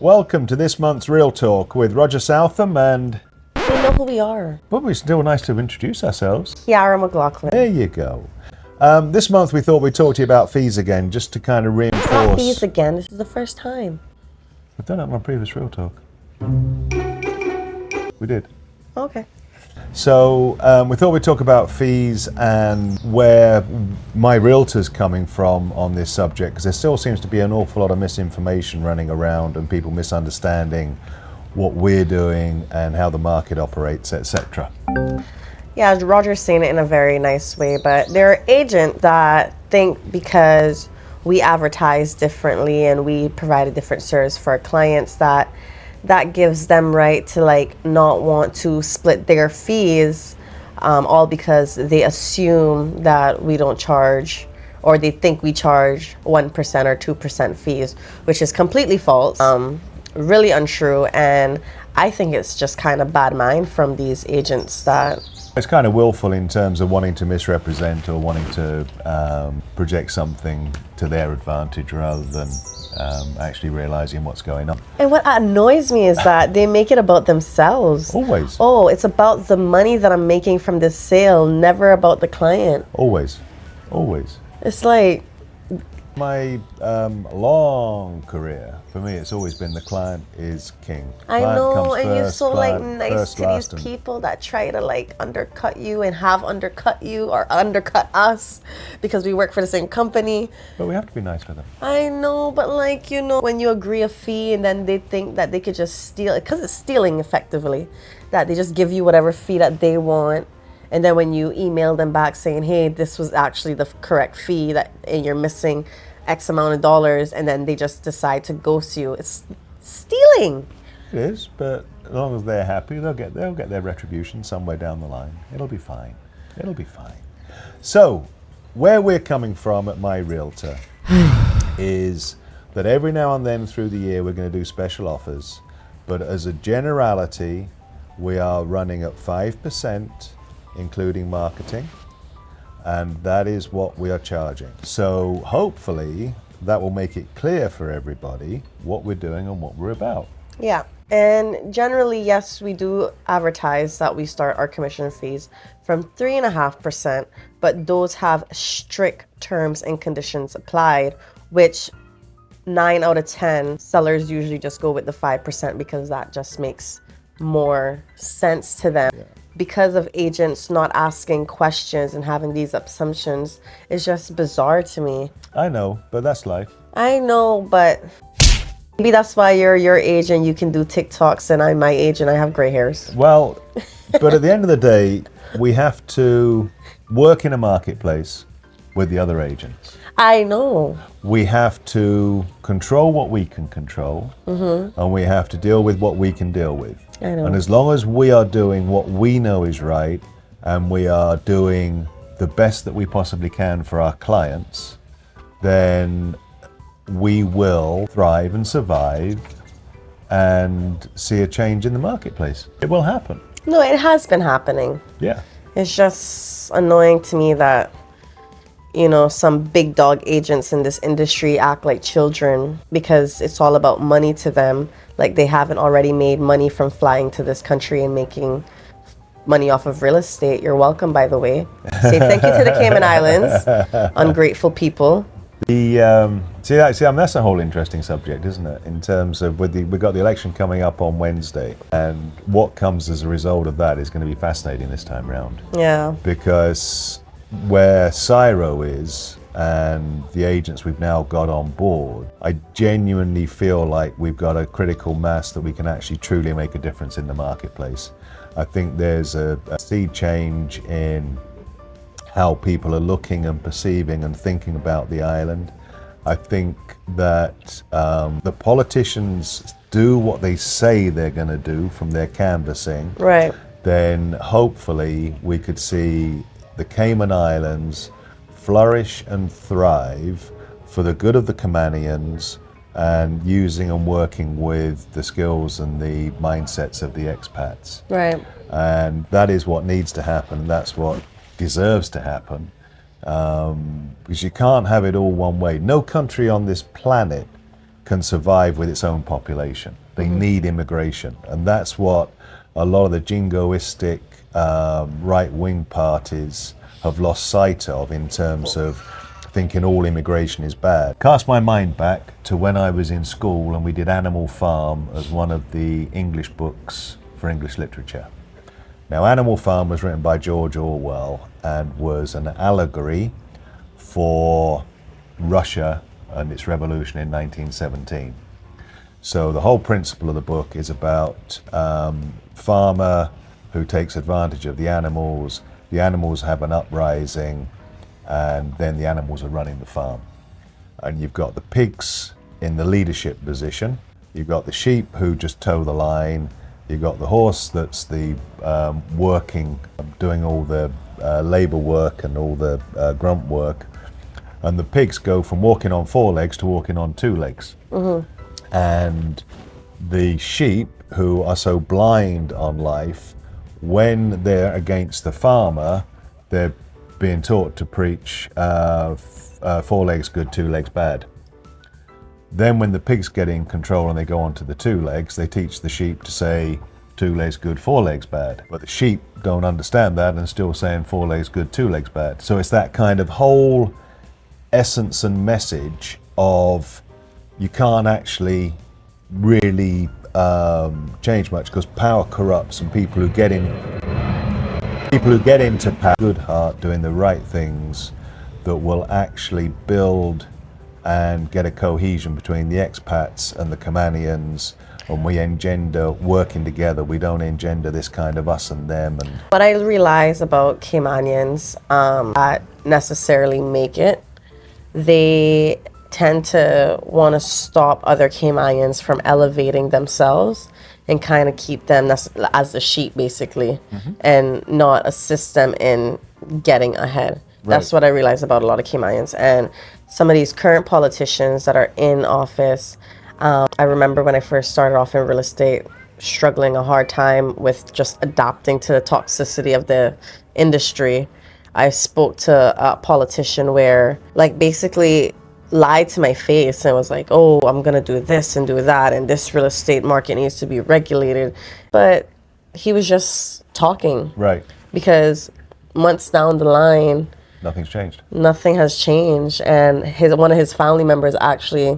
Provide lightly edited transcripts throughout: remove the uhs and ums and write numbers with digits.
Welcome to this month's Real Talk with Roger Southam and... We know who we are. But it's still nice to introduce ourselves. Kiara McLaughlin. There you go. This month we thought we'd talk to you about fees again, just to kind of reinforce... It's not fees again, this is the first time. We've done it on my previous Real Talk. We did. Okay. So we thought we'd talk about fees and where MyRealtor's coming from on this subject, because there still seems to be an awful lot of misinformation running around and people misunderstanding what we're doing and how the market operates, etc. Yeah, Roger's saying it in a very nice way, but there are agents that think because we advertise differently and we provide a different service for our clients that gives them right to not want to split their fees, all because they assume that we don't charge, or they think we charge 1% or 2% fees, which is completely false, really untrue, and I think it's just kind of bad mind from these agents that... It's kind of willful in terms of wanting to misrepresent or wanting to project something to their advantage rather than actually realizing what's going on. And what annoys me is that they make it about themselves. Always. Oh, it's about the money that I'm making from this sale, never about the client. Always. Always. It's like... My long career, for me, it's always been the client is king. I know, and you're so nice to these and... people that try to undercut you and have undercut you or undercut us because we work for the same company. But we have to be nice with them. I know, but when you agree a fee and then they think that they could just steal it, because it's stealing effectively, that they just give you whatever fee that they want. And then when you email them back saying, hey, this was actually the correct fee and you're missing X amount of dollars, and then they just decide to ghost you. It's stealing. It is, but as long as they're happy, they'll get their retribution somewhere down the line. It'll be fine. It'll be fine. So, where we're coming from at MyRealtor is that every now and then through the year we're going to do special offers, but as a generality, we are running at 5%, including marketing, and that is what we are charging. So hopefully that will make it clear for everybody what we're doing and what we're about. Yeah, and generally, yes, we do advertise that we start our commission fees from 3.5%, but those have strict terms and conditions applied, which 9 out of 10 sellers usually just go with the 5% because that just makes more sense to them. Yeah. Because of agents not asking questions and having these assumptions, it's just bizarre to me. I know, but that's life. I know, but maybe that's why you're your age and you can do TikToks and I'm my age and I have gray hairs. Well, but at the end of the day, we have to work in a marketplace with the other agents. I know. We have to control what we can control, and we have to deal with what we can deal with. I know. And as long as we are doing what we know is right, and we are doing the best that we possibly can for our clients, then we will thrive and survive and see a change in the marketplace. It will happen. No, it has been happening. Yeah. It's just annoying to me that some big dog agents in this industry act like children because it's all about money to them. Like they haven't already made money from flying to this country and making money off of real estate. You're welcome, by the way. Say thank you to the Cayman Islands, ungrateful people. That's a whole interesting subject, isn't it? In terms of we've got the election coming up on Wednesday, and what comes as a result of that is going to be fascinating this time round. Yeah. Because where Cyro is and the agents we've now got on board, I genuinely feel like we've got a critical mass that we can actually truly make a difference in the marketplace. I think there's a sea change in how people are looking and perceiving and thinking about the island. I think that the politicians do what they say they're going to do from their canvassing. Right. Then hopefully we could see the Cayman Islands flourish and thrive for the good of the Caymanians, and using and working with the skills and the mindsets of the expats. Right. And that is what needs to happen. That's what deserves to happen. Because you can't have it all one way. No country on this planet can survive with its own population. They need immigration, and that's what a lot of the jingoistic right-wing parties have lost sight of in terms of thinking all immigration is bad. Cast my mind back to when I was in school and we did Animal Farm as one of the English books for English literature. Now, Animal Farm was written by George Orwell and was an allegory for Russia and its revolution in 1917. So the whole principle of the book is about farmer who takes advantage of the animals have an uprising, and then the animals are running the farm. And you've got the pigs in the leadership position, you've got the sheep who just toe the line, you've got the horse that's the working, doing all the labor work and all the grunt work, and the pigs go from walking on 4 legs to walking on 2 legs. And the sheep, who are so blind on life, when they're against the farmer, they're being taught to preach 4 legs good, 2 legs bad. Then when the pigs get in control and they go on to the 2 legs, they teach the sheep to say 2 legs good, 4 legs bad. But the sheep don't understand that and still saying 4 legs good, 2 legs bad. So it's that kind of whole essence and message of you can't actually really change much, because power corrupts, and people who get into power, good heart, doing the right things that will actually build and get a cohesion between the expats and the Caymanians, and we engender working together. We don't engender this kind of us and them. And what I realize about Caymanians that necessarily make it, they tend to want to stop other Caymanians from elevating themselves and kind of keep them as the sheep, basically, and not assist them in getting ahead. That's what I realize about a lot of Caymanians. And some of these current politicians that are in office, I remember when I first started off in real estate, struggling a hard time with just adapting to the toxicity of the industry. I spoke to a politician where, like, basically lied to my face and was like, oh, I'm gonna do this and do that, and this real estate market needs to be regulated. But he was just talking. Right. Because months down the line, nothing's changed. Nothing has changed. And one of his family members actually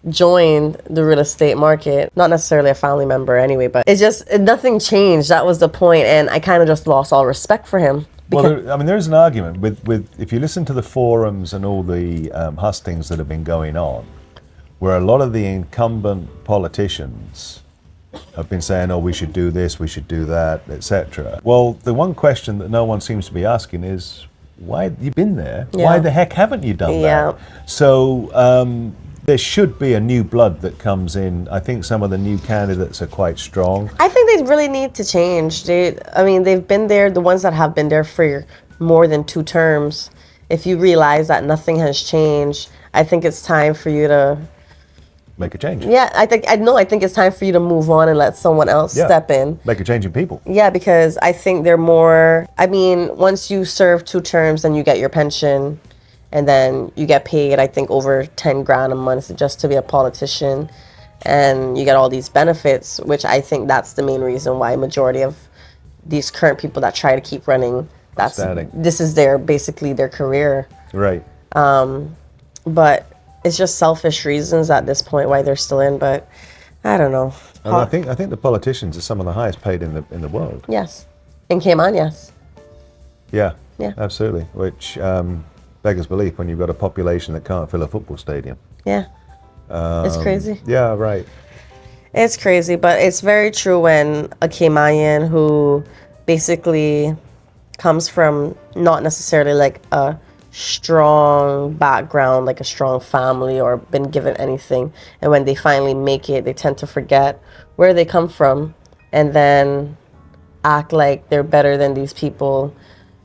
joined the real estate market. Not necessarily a family member anyway, but it's just, nothing changed. That was the point. And I kind of just lost all respect for him. Well, there's an argument with if you listen to the forums and all the hustings that have been going on, where a lot of the incumbent politicians have been saying, oh, we should do this, we should do that, etc. Well, the one question that no one seems to be asking is, why, you've been there, why the heck haven't you done that? So there should be a new blood that comes in. I think some of the new candidates are quite strong. I think they really need to change. They've been there, the ones that have been there for more than 2 terms. If you realize that nothing has changed, I think it's time for you to make a change. Yeah, I think it's time for you to move on and let someone else step in. Make a change in people. Yeah, because I think they're more, once you serve 2 terms, then you get your pension. And then you get paid, I think, over 10 grand a month just to be a politician. And you get all these benefits, which I think that's the main reason why majority of these current people that try to keep running, this is basically their career. Right. But it's just selfish reasons at this point why they're still in, but I don't know. And I think the politicians are some of the highest paid in the world. Yes. In Cayman, yes. Yeah. Absolutely. Which beggars belief when you've got a population that can't fill a football stadium. Yeah. It's crazy. Yeah, right. It's crazy, but it's very true when a Caymanian who basically comes from not necessarily like a strong background, like a strong family or been given anything, and when they finally make it, they tend to forget where they come from and then act like they're better than these people,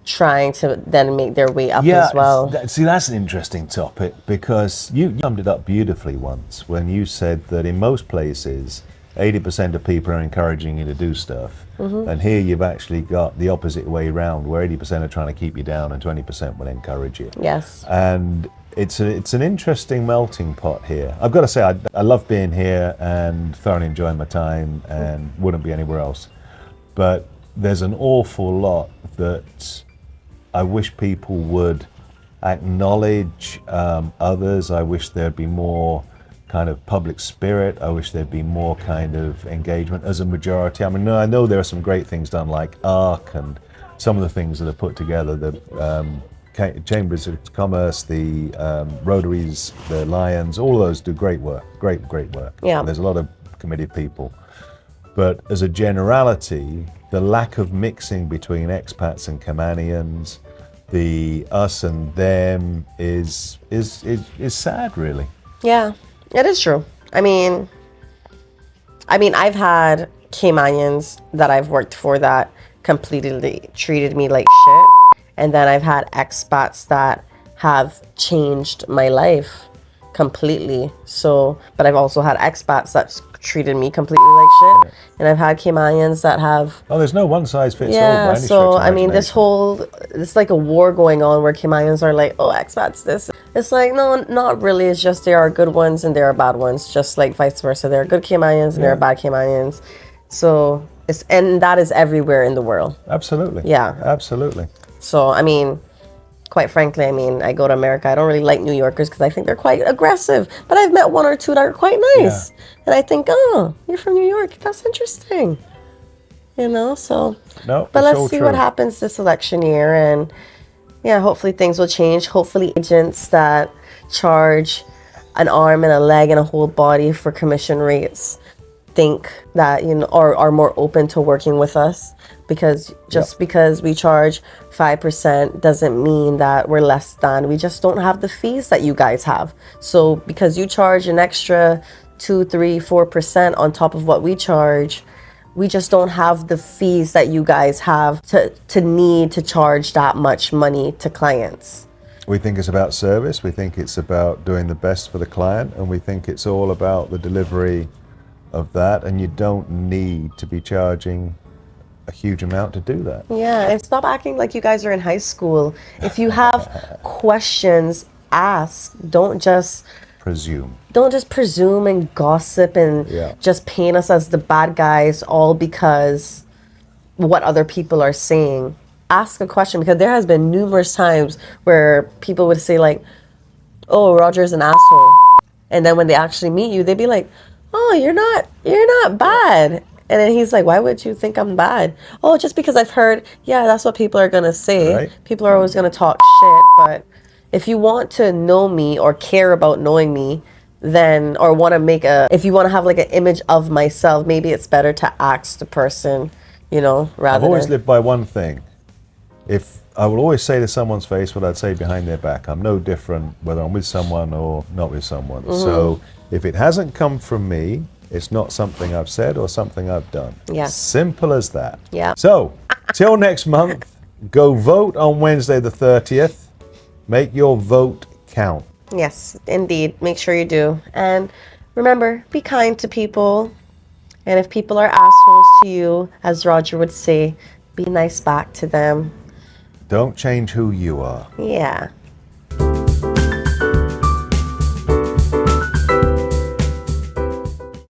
trying to then make their way up as well. See, that's an interesting topic, because you summed it up beautifully once when you said that in most places 80% of people are encouraging you to do stuff, and here you've actually got the opposite way around, where 80% are trying to keep you down and 20% will encourage you. Yes. And it's an interesting melting pot here. I've got to say, I love being here and thoroughly enjoying my time and wouldn't be anywhere else. But there's an awful lot that I wish people would acknowledge others. I wish there'd be more kind of public spirit. I wish there'd be more kind of engagement as a majority. I mean, I know there are some great things done like ARC and some of the things that are put together, the Chambers of Commerce, the Rotaries, the Lions, all of those do great work, great work. Yeah. There's a lot of committed people. But as a generality, the lack of mixing between expats and Caymanians, the us and them is sad, really. Yeah, it is true. I mean, I've had Caymanians that I've worked for that completely treated me like shit. And then I've had expats that have changed my life completely. So, but I've also had expats that treated me completely like shit. And I've had Caymanians that have... Oh, there's no one size fits all by Yeah, any so, stretch of I mean, it's like a war going on where Caymanians are like, oh, expats this. It's like, no, not really. It's just there are good ones and there are bad ones, just like vice versa. There are good Caymanians and there are bad Caymanians. So, and that is everywhere in the world. Absolutely. Yeah. Absolutely. So, I mean, quite frankly, I go to America. I don't really like New Yorkers because I think they're quite aggressive. But I've met one or two that are quite nice. Yeah. And I think, oh, you're from New York. That's interesting. You know, so. No, but let's see true. what happens this election year. And yeah, hopefully things will change. Hopefully agents that charge an arm and a leg and a whole body for commission rates think that, you know, are more open to working with us, because just because we charge 5% doesn't mean that we're less than. We just don't have the fees that you guys have. So because you charge an extra 2, 3, 4% on top of what we charge, we just don't have the fees that you guys have to need to charge that much money to clients. We think it's about service. We think it's about doing the best for the client, and we think it's all about the delivery of that, and you don't need to be charging a huge amount to do that. Yeah, and stop acting like you guys are in high school. If you have questions, ask. Don't just presume and gossip and just paint us as the bad guys all because what other people are saying. Ask a question, because there has been numerous times where people would say like, oh, Roger's an asshole. And then when they actually meet you, they'd be like, oh, you're not bad. And then he's like, why would you think I'm bad? Oh, just because I've heard, yeah, that's what people are going to say. Right. People are always going to talk shit. But if you want to know me or care about knowing me, then, or want to if you want to have like an image of myself, maybe it's better to ask the person, you know, rather I've always lived by one thing. If I will always say to someone's face what I'd say behind their back. I'm no different whether I'm with someone or not with someone. So if it hasn't come from me, it's not something I've said or something I've done. Yeah. Simple as that. Yeah. So, till next month, go vote on Wednesday the 30th. Make your vote count. Yes, indeed. Make sure you do. And remember, be kind to people. And if people are assholes to you, as Roger would say, be nice back to them. Don't change who you are. Yeah.